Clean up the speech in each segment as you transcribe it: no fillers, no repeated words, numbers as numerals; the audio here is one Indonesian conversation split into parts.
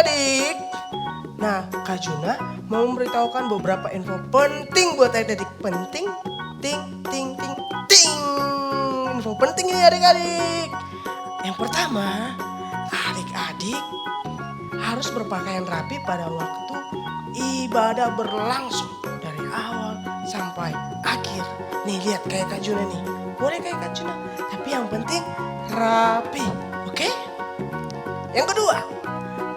adik-adik. Nah, Kak Juna mau memberitahukan beberapa info penting buat adik-adik. Penting, ting. Info penting ini adik-adik. Yang pertama, adik-adik harus berpakaian rapi pada waktu ibadah berlangsung dari awal sampai akhir. Nih lihat kayak Kak Juna nih. Boleh kayak Kak Juna, tapi yang penting rapi. Oke? Yang kedua,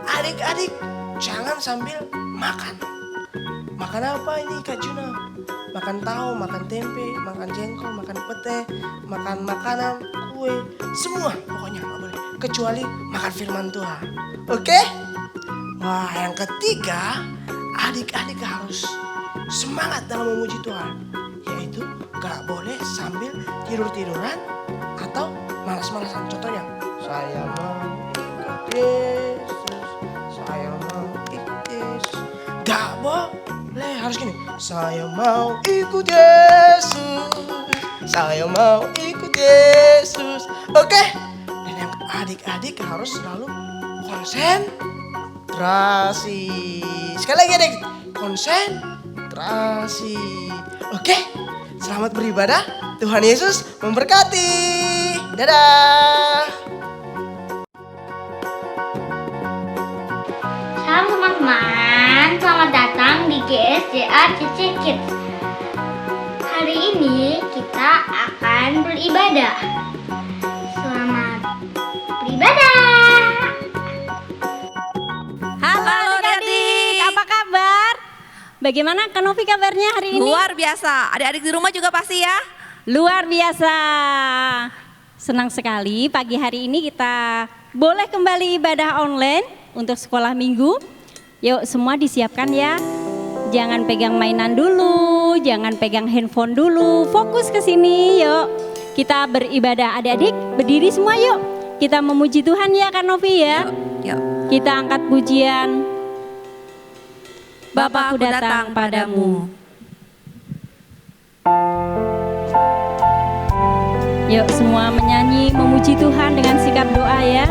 adik-adik jangan sambil makan. Makan apa ini Kak Juna? Makan tahu, makan tempe, makan jengkol, makan pete, makan makanan, kue, semua pokoknya nggak boleh. Kecuali makan firman Tuhan. Oke? Wah, yang ketiga, adik-adik harus semangat dalam memuji Tuhan. Yaitu gak boleh sambil tidur-tiduran atau malas-malasan. Contohnya, saya mau ikut Yesus, saya mau ikut Yesus. Gak boleh, harus gini. Saya mau ikut Yesus, saya mau ikut Yesus. Oke? Dan yang adik-adik harus selalu konsentrasi. Sekali lagi adik, konsentrasi. Oke? Selamat beribadah. Tuhan Yesus memberkati. Dadah. Salam teman-teman, selamat datang di GSJA CC Kids. Hari ini kita akan beribadah. Selamat beribadah. Halo adik-adik, apa kabar? Bagaimana Kak Novi kabarnya hari ini? Luar biasa, adik-adik di rumah juga pasti ya? Luar biasa. Senang sekali pagi hari ini kita boleh kembali ibadah online untuk sekolah minggu. Yuk semua disiapkan ya. Jangan pegang mainan dulu, jangan pegang handphone dulu. Fokus ke sini yuk. Kita beribadah adik-adik, berdiri semua yuk. Kita memuji Tuhan ya Kak Novi ya. Yuk. Kita angkat pujian. Bapa, aku datang padamu. Yuk semua menyanyi memuji Tuhan dengan sikap doa ya.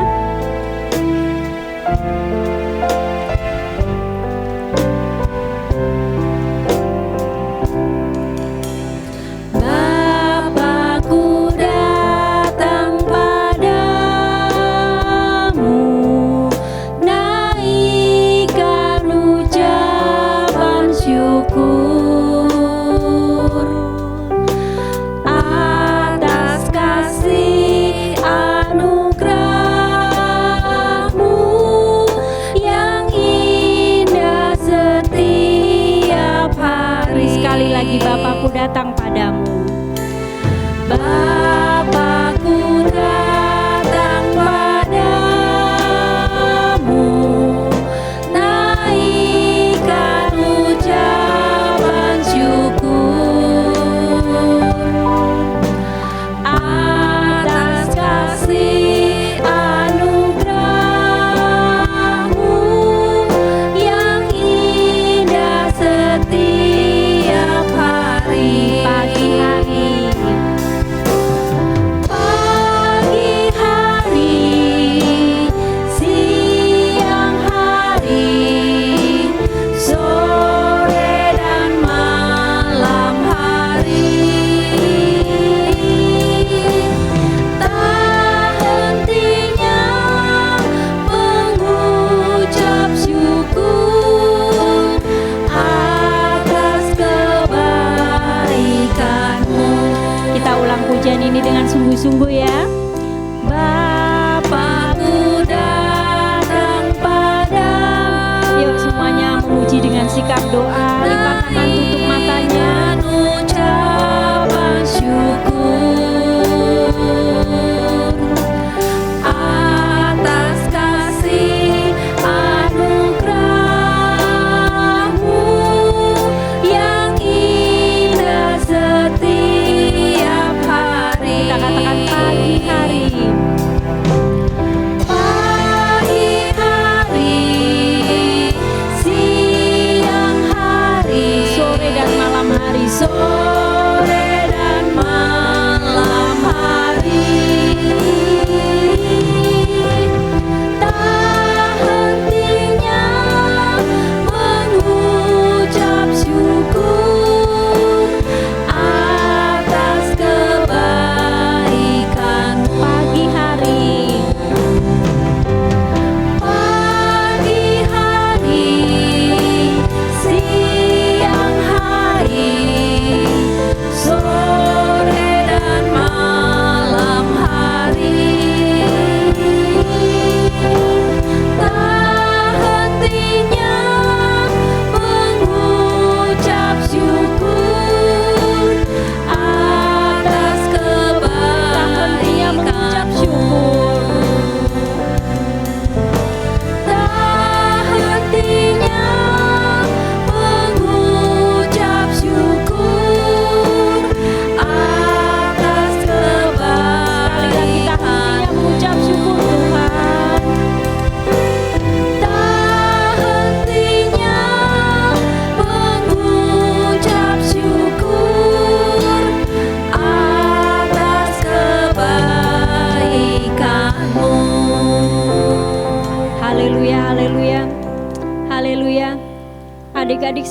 Bapakku datang padamu, naikkan ucapan syukur atas kasih anugerah-Mu yang indah setiap hari. Sekali lagi Bapakku datang padamu. Bapakku datang padamu, naikkan ucapan syukur atas kasih anugerah-Mu yang indah setiap hari. Pagi hari, siang hari, sore dan malam hari, tak hentinya mengucap syukur atas kebaikan-Mu. Kita ulang pujian ini dengan sungguh-sungguh ya. Bapakku datang padamu. Yuk semuanya memuji dengan sikap doa. Lipat tangan, tutup matanya. Ucapan syukur atas kasih anugerah-Mu yang indah setiap hari. Kita katakan pagi hari. Pagi hari, siang hari, sore dan malam hari, sore dan malam hari, tak hentinya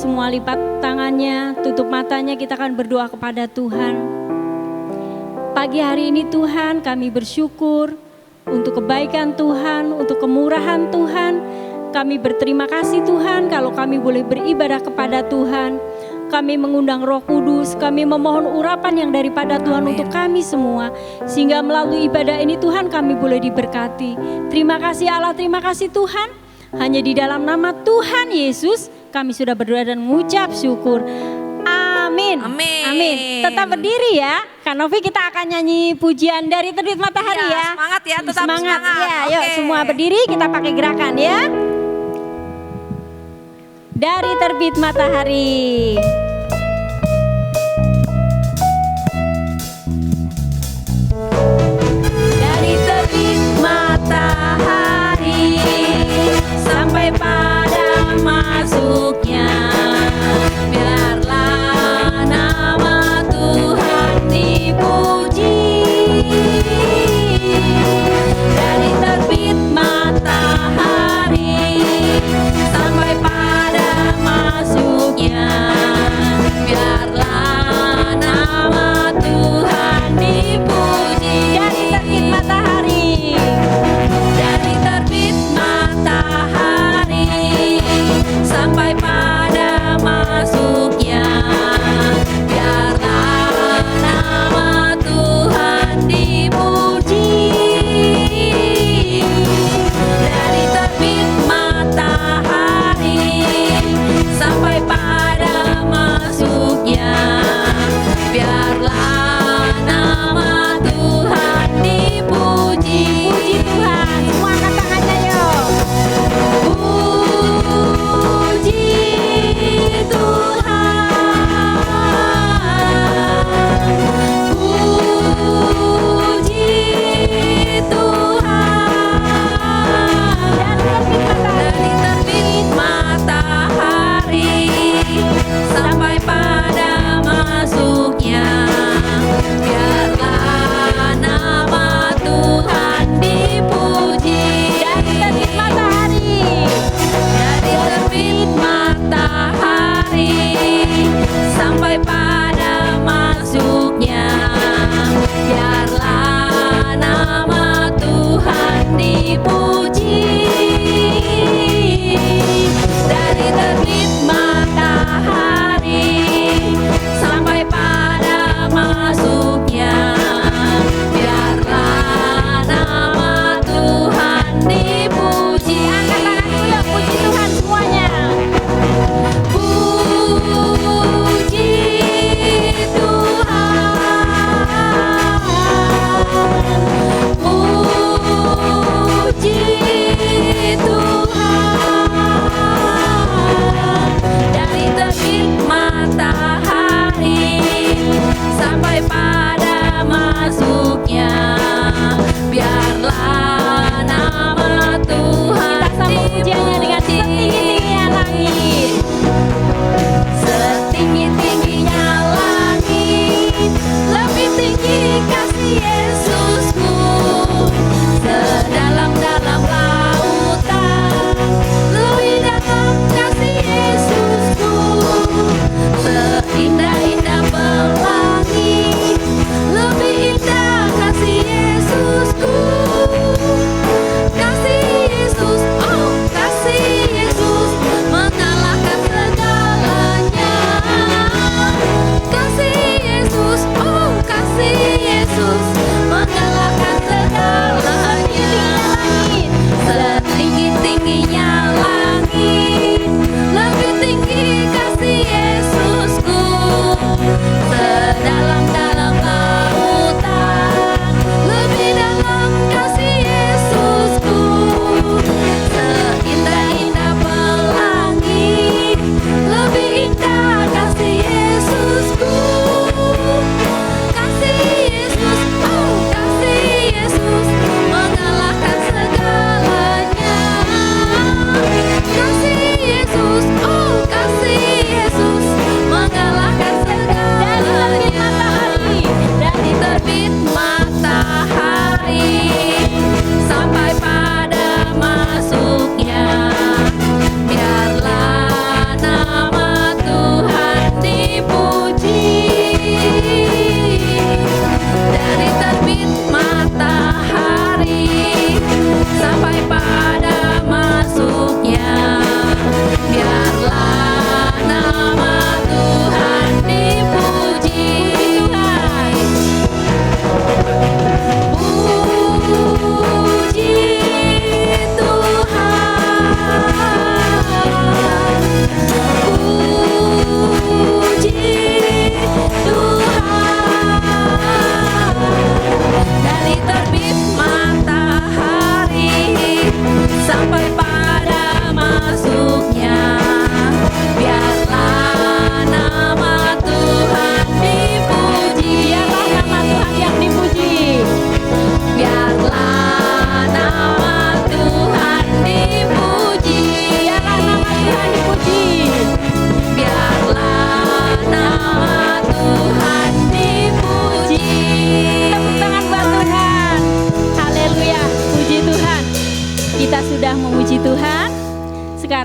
semua lipat tangannya, tutup matanya, kita akan berdoa kepada Tuhan. Pagi hari ini Tuhan, kami bersyukur untuk kebaikan Tuhan, untuk kemurahan Tuhan. Kami berterima kasih Tuhan kalau kami boleh beribadah kepada Tuhan. Kami mengundang Roh Kudus, kami memohon urapan yang daripada Tuhan untuk kami semua. Sehingga melalui ibadah ini Tuhan kami boleh diberkati. Terima kasih Allah, terima kasih Tuhan. Hanya di dalam nama Tuhan Yesus kami sudah berdoa dan mengucap syukur. Amin. Amin. Amin. Tetap berdiri ya. Kak Novi, kita akan nyanyi pujian dari Terbit Matahari Iya, ya. semangat ya, tetap semangat. Ya, yuk Oke. semua berdiri, kita pakai gerakan ya. Dari Terbit Matahari. Dari terbit matahari sampai pada masuknya, biarlah nama Tuhan dipuji. Dari terbit matahari sampai pada masuknya, biarlah nama Tuhan dipuji. Dari terbit matahari, dari terbit matahari sampai pada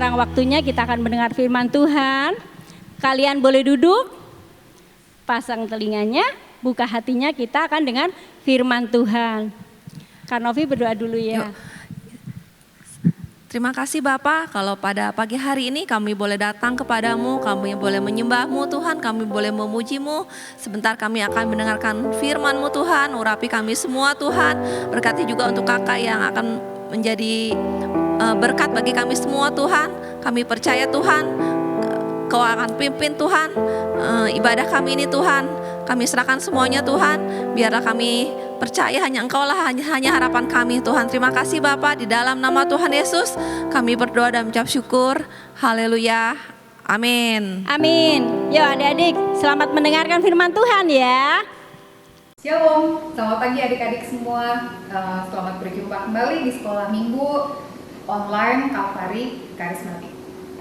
sekarang waktunya kita akan mendengar firman Tuhan. Kalian boleh duduk, pasang telinganya, buka hatinya, kita akan dengan firman Tuhan. Kak Novi berdoa dulu ya. Yuk. Terima kasih Bapak, kalau pada pagi hari ini kami boleh datang kepadamu, kami boleh menyembahmu Tuhan, kami boleh memujimu. Sebentar kami akan mendengarkan firman-Mu Tuhan, urapi kami semua Tuhan. Berkati juga untuk kakak yang akan menjadi berkat bagi kami semua Tuhan. Kami percaya Tuhan, Kau akan pimpin Tuhan ibadah kami ini Tuhan. Kami serahkan semuanya Tuhan, biarlah kami percaya hanya Engkau lah, hanya harapan kami Tuhan. Terima kasih Bapa, di dalam nama Tuhan Yesus kami berdoa dan mengucap syukur. Haleluya, amin. Amin. Yuk adik-adik, selamat mendengarkan firman Tuhan ya. Shalom, selamat pagi adik-adik semua. Selamat berjumpa kembali di sekolah minggu online Kalvari Karismatik.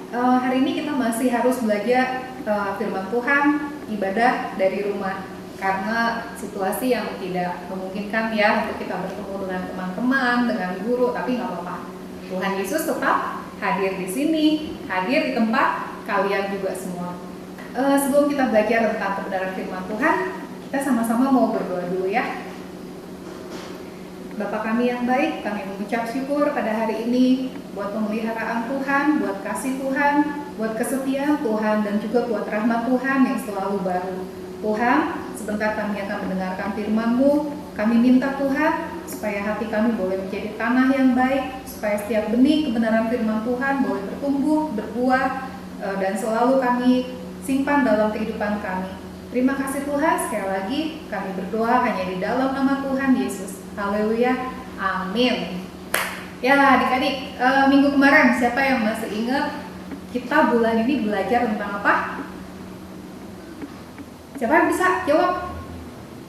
Hari ini kita masih harus belajar firman Tuhan, ibadah dari rumah, karena situasi yang tidak memungkinkan ya untuk kita bertemu dengan teman-teman, dengan guru, tapi nggak apa-apa. Tuhan Yesus tetap hadir di sini, hadir di tempat kalian juga semua. Sebelum kita belajar tentang kebenaran firman Tuhan, kita sama-sama mau berdoa dulu ya. Bapa kami yang baik, kami mengucap syukur pada hari ini buat pemeliharaan Tuhan, buat kasih Tuhan, buat kesetiaan Tuhan, dan juga buat rahmat Tuhan yang selalu baru. Tuhan, sebentar kami akan mendengarkan firman-Mu. Kami minta Tuhan, supaya hati kami boleh menjadi tanah yang baik, supaya setiap benih kebenaran firman Tuhan boleh bertumbuh, berbuah, dan selalu kami simpan dalam kehidupan kami. Terima kasih Tuhan, sekali lagi kami berdoa hanya di dalam nama Tuhan Yesus. Haleluya, amin. Ya adik-adik, minggu kemarin siapa yang masih ingat kita bulan ini belajar tentang apa? Siapa yang bisa jawab?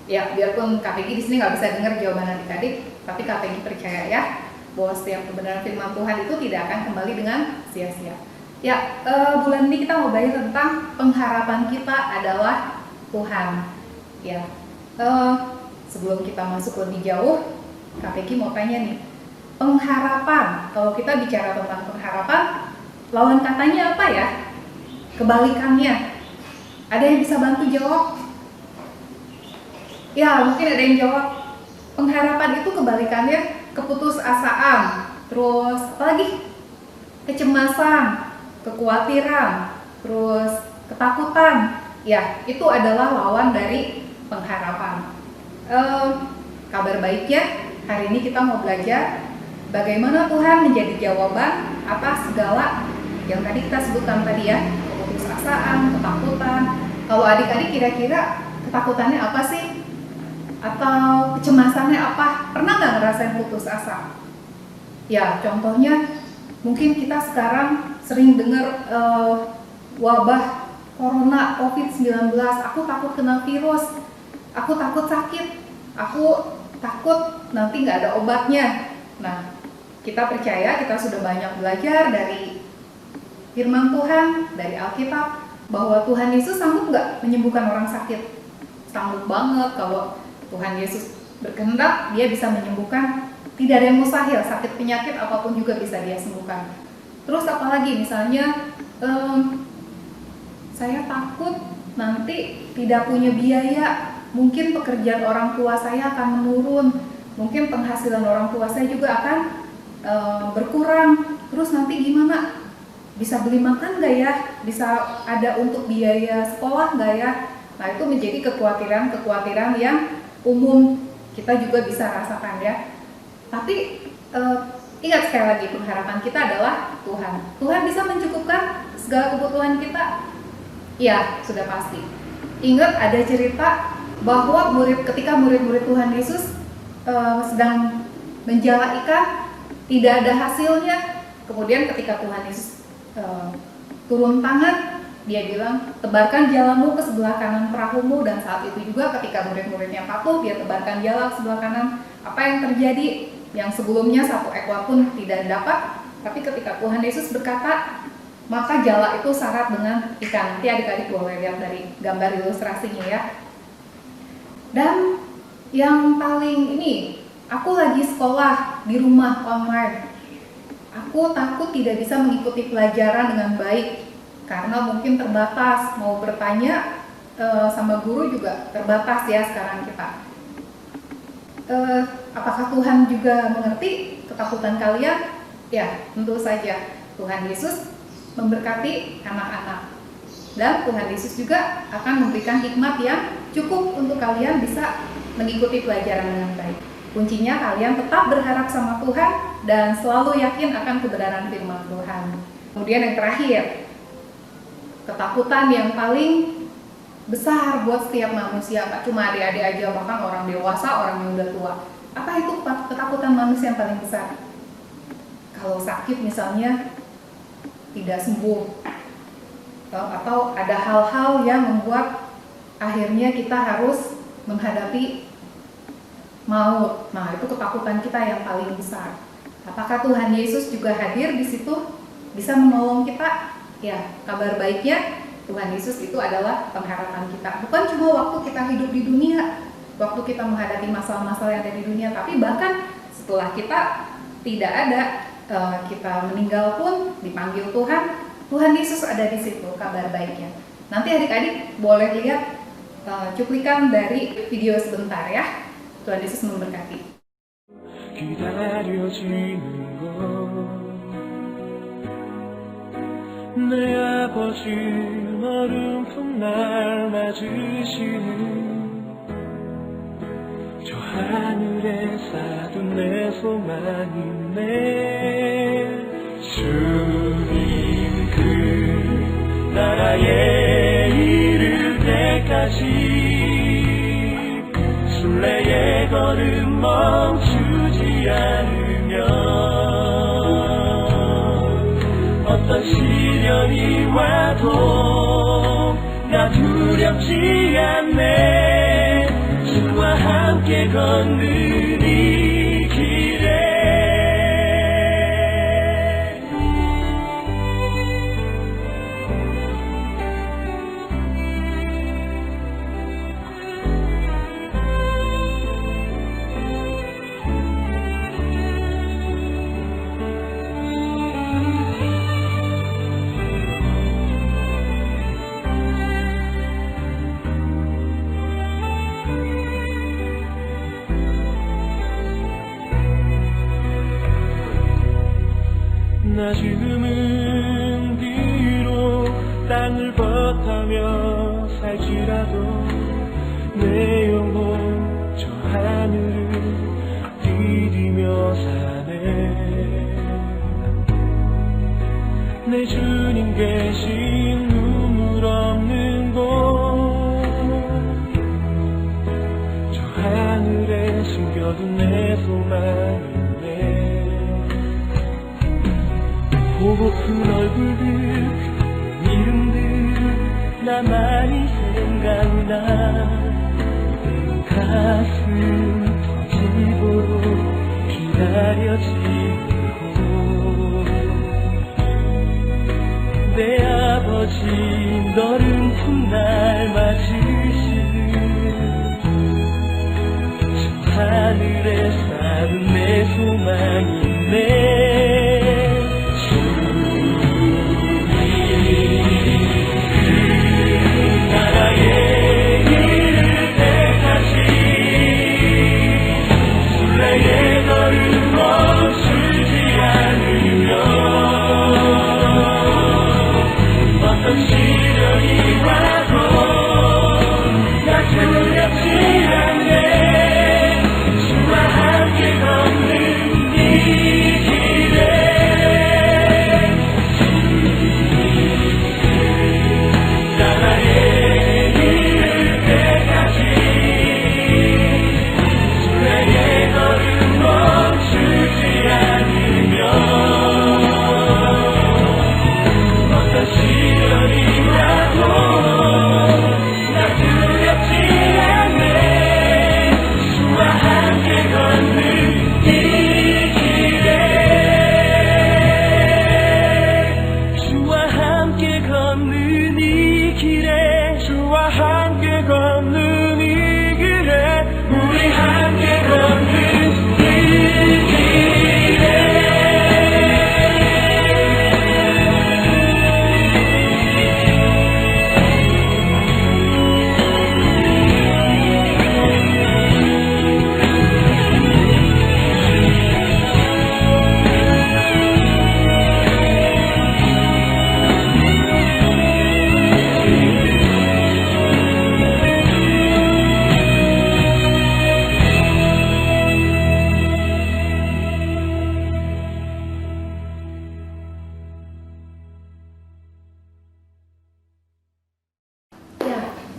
Ya, biarpun Kak Peggy di sini nggak bisa dengar jawaban adik-adik, tapi Kak Peggy percaya ya bahwa setiap kebenaran firman Tuhan itu tidak akan kembali dengan sia-sia. Ya, bulan ini kita mau belajar tentang pengharapan kita adalah Tuhan. Ya, sebelum kita masuk lebih jauh, Kak Peggy mau tanya nih, pengharapan. Kalau kita bicara tentang pengharapan, lawan katanya apa ya? Kebalikannya. Ada yang bisa bantu jawab? Ya, mungkin ada yang jawab. Pengharapan itu kebalikannya keputusasaan. Terus apa lagi? Kecemasan, kekhawatiran, terus ketakutan. Ya, itu adalah lawan dari pengharapan. Kabar baiknya, hari ini kita mau belajar bagaimana Tuhan menjadi jawaban atas segala yang tadi kita sebutkan tadi ya, keputusasaan, ketakutan. Kalau adik-adik kira-kira ketakutannya apa sih? Atau kecemasannya apa? Pernah nggak ngerasain putus asa? Ya, contohnya mungkin kita sekarang sering dengar wabah Corona, COVID-19, aku takut kena virus, aku takut sakit, aku takut nanti nggak ada obatnya. Nah, kita percaya, kita sudah banyak belajar dari firman Tuhan, dari Alkitab, bahwa Tuhan Yesus sanggup nggak menyembuhkan orang sakit? Sanggup banget. Kalau Tuhan Yesus berkehendak, dia bisa menyembuhkan. Tidak ada yang mustahil, sakit penyakit apapun juga bisa dia sembuhkan. Terus apalagi misalnya, saya takut nanti tidak punya biaya, mungkin pekerjaan orang tua saya akan menurun, mungkin penghasilan orang tua saya juga akan berkurang. Terus nanti gimana? Bisa beli makan nggak ya? Bisa ada untuk biaya sekolah nggak ya? Nah, itu menjadi kekhawatiran yang umum kita juga bisa rasakan ya. Tapi ingat sekali lagi, pengharapan kita adalah Tuhan. Tuhan bisa mencukupkan segala kebutuhan kita. Ya, sudah pasti. Ingat ada cerita bahwa ketika murid-murid Tuhan Yesus sedang menjala ikan, tidak ada hasilnya. Kemudian ketika Tuhan Yesus turun tangan, dia bilang, tebarkan jalamu ke sebelah kanan perahumu. Dan saat itu juga ketika murid-muridnya patuh, dia tebarkan jala ke sebelah kanan. Apa yang terjadi? Yang sebelumnya satu ekor pun tidak dapat, tapi ketika Tuhan Yesus berkata, maka jala itu syarat dengan ikan. Nanti adik-adik boleh lihat dari gambar ilustrasinya ya. Dan yang paling ini, aku lagi sekolah di rumah online. Aku takut tidak bisa mengikuti pelajaran dengan baik karena mungkin terbatas, mau bertanya sama guru juga terbatas ya sekarang kita. Apakah Tuhan juga mengerti ketakutan kalian? Ya, tentu saja. Tuhan Yesus memberkati anak-anak. Dan Tuhan Yesus juga akan memberikan hikmat yang cukup untuk kalian bisa mengikuti pelajaran dengan baik. Kuncinya kalian tetap berharap sama Tuhan dan selalu yakin akan kebenaran firman Tuhan. Kemudian yang terakhir, ketakutan yang paling besar buat setiap manusia, tak cuma adik-adik aja, bahkan orang dewasa, orang yang udah tua. Apa itu ketakutan manusia yang paling besar? Kalau sakit misalnya tidak sembuh, atau ada hal-hal yang membuat akhirnya kita harus menghadapi maut. Nah, itu ketakutan kita yang paling besar. Apakah Tuhan Yesus juga hadir di situ bisa menolong kita? Ya, kabar baiknya Tuhan Yesus itu adalah pengharapan kita. Bukan cuma waktu kita hidup di dunia, waktu kita menghadapi masalah-masalah yang ada di dunia, tapi bahkan setelah kita tidak ada, kita meninggal pun dipanggil Tuhan, Tuhan Yesus ada di situ, kabar baiknya. Nanti adik-adik boleh lihat cuplikan dari video sebentar ya. Tuhan Yesus memberkati. 기다려지는 것 내 아버지 얼음품 날 맞으시는 저 하늘에 쌓둔 내 소망이네 주님 그 나라에 이를 때까지 순례의 걸음 멈추지 않으면 어떤 시련이 와도 나 두렵지 않네 주와 함께 걷는 이 길에 나 지금은 비록 땅을 벗하며 살지라도 내 영혼 저 하늘을 디디며 사네 내 주님 계신 눈물 없는 곳 저 하늘에 숨겨둔 내 소망이네 보고픈 얼굴들 이름들 나만이 생각나 가슴 터지도록 기다려지고 내 아버지 너른 훗날 맞으시는 저 하늘에 쌓은 내 소망이네 주와 함께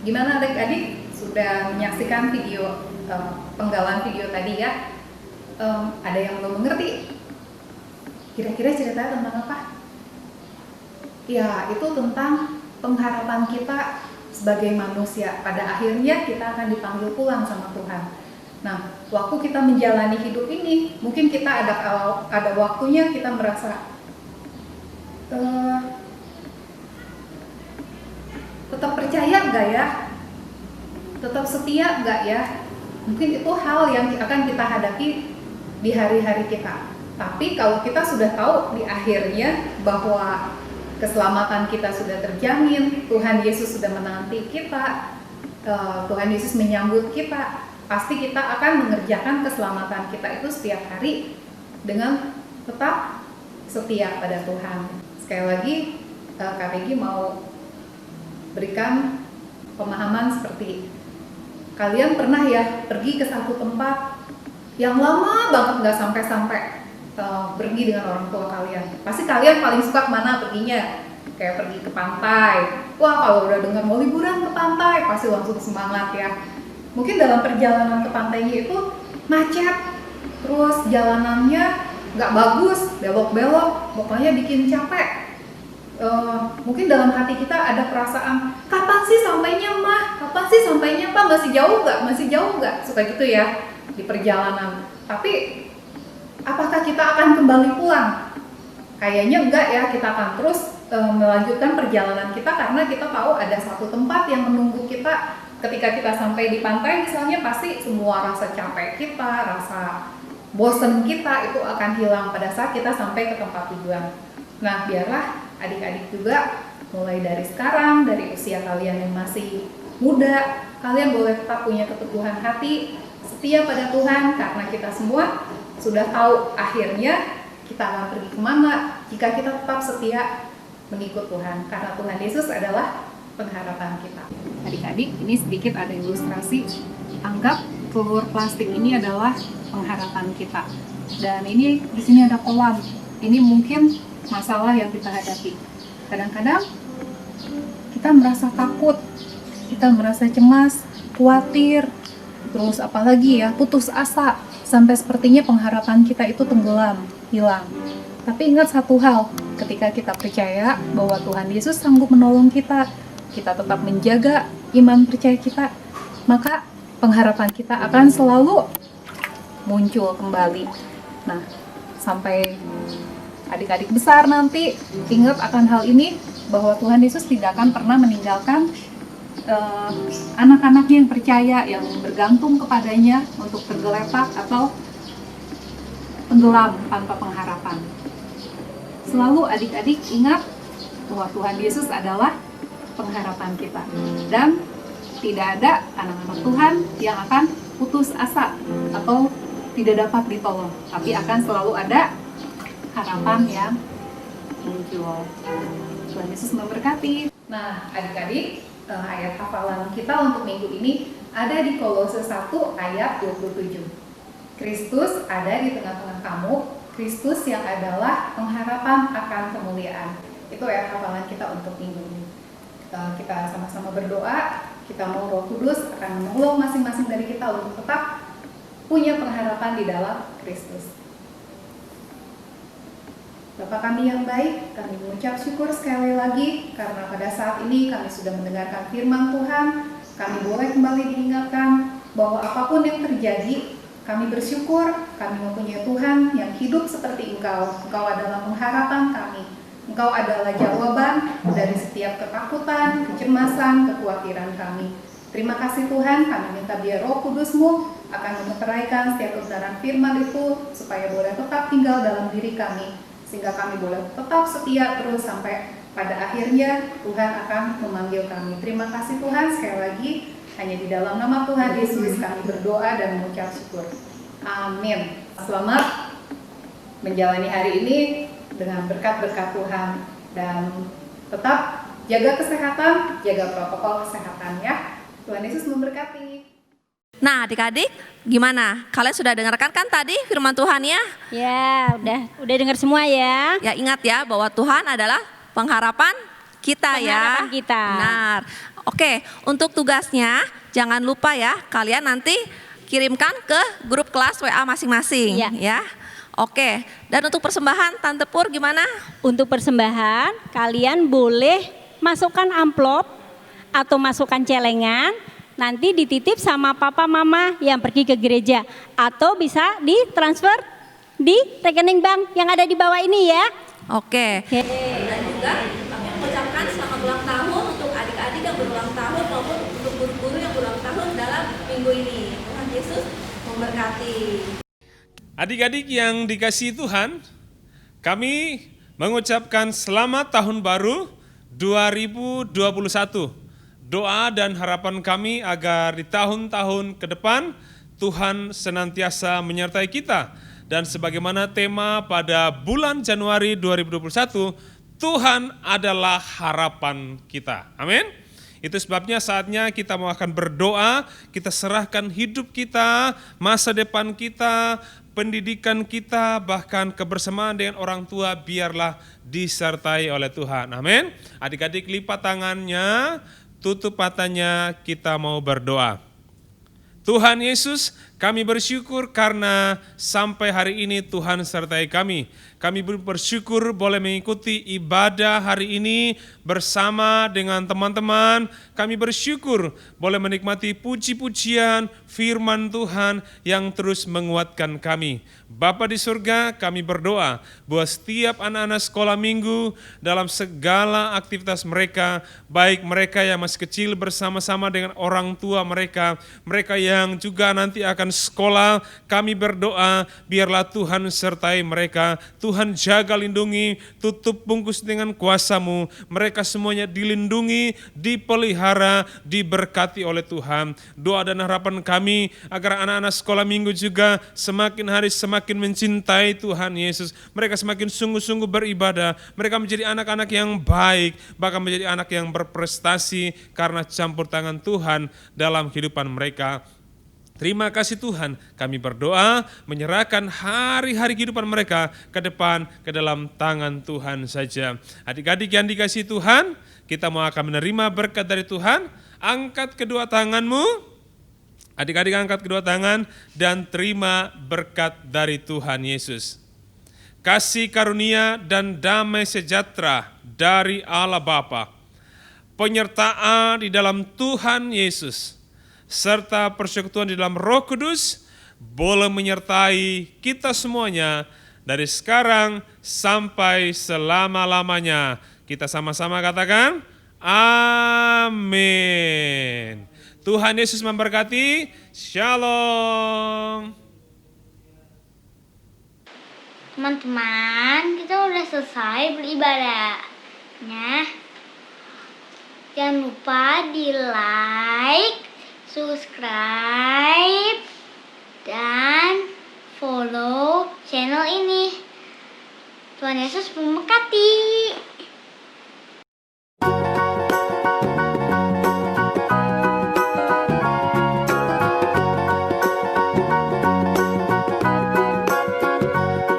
Gimana adik-adik sudah menyaksikan video penggalan video tadi ya? Ada yang belum mengerti? Kira-kira ceritanya tentang apa? Ya, itu tentang pengharapan kita sebagai manusia. Pada akhirnya kita akan dipanggil pulang sama Tuhan. Nah, waktu kita menjalani hidup ini, mungkin kita ada waktunya kita merasa tetap percaya nggak ya? Tetap setia nggak ya? Mungkin itu hal yang akan kita hadapi di hari-hari kita. Tapi kalau kita sudah tahu di akhirnya bahwa keselamatan kita sudah terjamin, Tuhan Yesus sudah menanti kita, Tuhan Yesus menyambut kita, pasti kita akan mengerjakan keselamatan kita itu setiap hari dengan tetap setia pada Tuhan. Sekali lagi, Kak Regi mau berikan pemahaman seperti kalian pernah ya pergi ke satu tempat yang lama banget nggak sampai pergi dengan orang tua kalian. Pasti kalian paling suka kemana perginya? Kayak pergi ke pantai. Wah, kalau udah dengar mau liburan ke pantai, pasti langsung semangat ya. Mungkin dalam perjalanan ke pantainya itu macet, terus jalanannya nggak bagus, belok-belok, pokoknya bikin capek. Mungkin dalam hati kita ada perasaan, kapan sih sampainya mah? Kapan sih sampainya pak? Masih jauh nggak? Masih jauh nggak? Suka gitu ya di perjalanan. Tapi apakah kita akan kembali pulang? Kayaknya enggak ya, kita akan terus melanjutkan perjalanan kita karena kita tahu ada satu tempat yang menunggu kita. Ketika kita sampai di pantai misalnya, pasti semua rasa capek kita, rasa bosen kita itu akan hilang pada saat kita sampai ke tempat tujuan. Nah, biarlah adik-adik juga mulai dari sekarang, dari usia kalian yang masih muda, kalian boleh tetap punya keteguhan hati, setia pada Tuhan, karena kita semua sudah tahu akhirnya kita akan pergi kemana jika kita tetap setia mengikut Tuhan, karena Tuhan Yesus adalah pengharapan kita. Adik-adik, ini sedikit ada ilustrasi. Anggap telur plastik ini adalah pengharapan kita. Dan ini di sini ada kolam. Ini mungkin masalah yang kita hadapi. Kadang-kadang kita merasa takut, kita merasa cemas, khawatir, terus apalagi ya, putus asa, sampai sepertinya pengharapan kita itu tenggelam, hilang. Tapi ingat satu hal, ketika kita percaya bahwa Tuhan Yesus sanggup menolong kita tetap menjaga iman percaya kita, maka pengharapan kita akan selalu muncul kembali. Nah, sampai adik-adik besar nanti ingat akan hal ini, bahwa Tuhan Yesus tidak akan pernah meninggalkan anak-anaknya yang percaya, yang bergantung kepadanya untuk tergeletak atau tenggelam tanpa pengharapan. Selalu adik-adik ingat bahwa Tuhan Yesus adalah pengharapan kita, dan tidak ada anak-anak Tuhan yang akan putus asa atau tidak dapat ditolong, tapi akan selalu ada harapan yang muncul. Tuhan Yesus memberkati. Nah, adik-adik, ayat hafalan kita untuk minggu ini ada di Kolose 1 ayat 27. Kristus ada di tengah-tengah kamu, Kristus yang adalah pengharapan akan kemuliaan. Itu ayat hafalan kita untuk minggu ini. Kita sama-sama berdoa, kita mau Roh Kudus akan menolong masing-masing dari kita untuk tetap punya pengharapan di dalam Kristus. Bapa kami yang baik, kami mengucap syukur sekali lagi karena pada saat ini kami sudah mendengarkan firman Tuhan. Kami boleh kembali diingatkan bahwa apapun yang terjadi, kami bersyukur kami mempunyai Tuhan yang hidup seperti Engkau. Engkau adalah pengharapan kami. Engkau adalah jawaban dari setiap ketakutan, kecemasan, kekhawatiran kami. Terima kasih Tuhan, kami minta biar Roh Kudus-Mu akan memeteraikan setiap kebenaran firman itu supaya boleh tetap tinggal dalam diri kami, sehingga kami boleh tetap setia terus sampai pada akhirnya Tuhan akan memanggil kami. Terima kasih Tuhan, sekali lagi hanya di dalam nama Tuhan Yesus kami berdoa dan mengucap syukur. Amin. Selamat menjalani hari ini dengan berkat-berkat Tuhan, dan tetap jaga kesehatan, jaga protokol kesehatan ya. Tuhan Yesus memberkati. Nah, adik-adik, gimana? Kalian sudah dengarkan kan tadi firman Tuhan ya? Ya, udah dengar semua ya. Ya, ingat ya bahwa Tuhan adalah pengharapan kita ya. Pengharapan kita. Benar. Oke, untuk tugasnya jangan lupa ya, kalian nanti kirimkan ke grup kelas WA masing-masing Ya. ya. Oke, dan untuk persembahan Tante Pur gimana? Untuk persembahan, kalian boleh masukkan amplop atau masukkan celengan, nanti dititip sama papa mama yang pergi ke gereja. Atau bisa ditransfer di rekening bank yang ada di bawah ini ya. Oke. Oke. Dan juga kami mengucapkan selamat ulang tahun untuk adik-adik yang berulang tahun maupun untuk guru-guru yang berulang tahun dalam minggu ini. Tuhan Yesus memberkati. Adik-adik yang dikasihi Tuhan, kami mengucapkan selamat tahun baru 2021. Doa dan harapan kami agar di tahun-tahun ke depan Tuhan senantiasa menyertai kita. Dan sebagaimana tema pada bulan Januari 2021, Tuhan adalah harapan kita. Amin. Itu sebabnya saatnya kita mau akan berdoa, kita serahkan hidup kita, masa depan kita, pendidikan kita, bahkan kebersamaan dengan orang tua biarlah disertai oleh Tuhan. Amin. Adik-adik lipat tangannya, tutup matanya, kita mau berdoa. Tuhan Yesus, kami bersyukur karena sampai hari ini Tuhan sertai kami. Kami bersyukur boleh mengikuti ibadah hari ini bersama dengan teman-teman. Kami bersyukur boleh menikmati puji-pujian firman Tuhan yang terus menguatkan kami. Bapa di surga, kami berdoa bahwa setiap anak-anak sekolah minggu dalam segala aktivitas mereka, baik mereka yang masih kecil bersama-sama dengan orang tua mereka, mereka yang juga nanti akan sekolah, kami berdoa biarlah Tuhan sertai mereka. Tuhan jaga lindungi, tutup bungkus dengan kuasa-Mu. Mereka semuanya dilindungi, dipelihara, diberkati oleh Tuhan. Doa dan harapan kami agar anak-anak sekolah minggu juga semakin hari semakin mencintai Tuhan Yesus. Mereka semakin sungguh-sungguh beribadah. Mereka menjadi anak-anak yang baik, bahkan menjadi anak yang berprestasi karena campur tangan Tuhan dalam kehidupan mereka. Terima kasih Tuhan, kami berdoa menyerahkan hari-hari kehidupan mereka ke depan ke dalam tangan Tuhan saja. Adik-adik yang dikasihi Tuhan, kita mau akan menerima berkat dari Tuhan. Angkat kedua tanganmu, adik-adik angkat kedua tangan dan terima berkat dari Tuhan Yesus. Kasih karunia dan damai sejahtera dari Allah Bapa, penyertaan di dalam Tuhan Yesus, serta persekutuan di dalam Roh Kudus boleh menyertai kita semuanya dari sekarang sampai selama-lamanya. Kita sama-sama katakan, amin. Tuhan Yesus memberkati. Shalom. Teman-teman, kita udah selesai beribadahnya. Jangan lupa di like, subscribe, dan follow channel ini. Tuhan Yesus memberkati.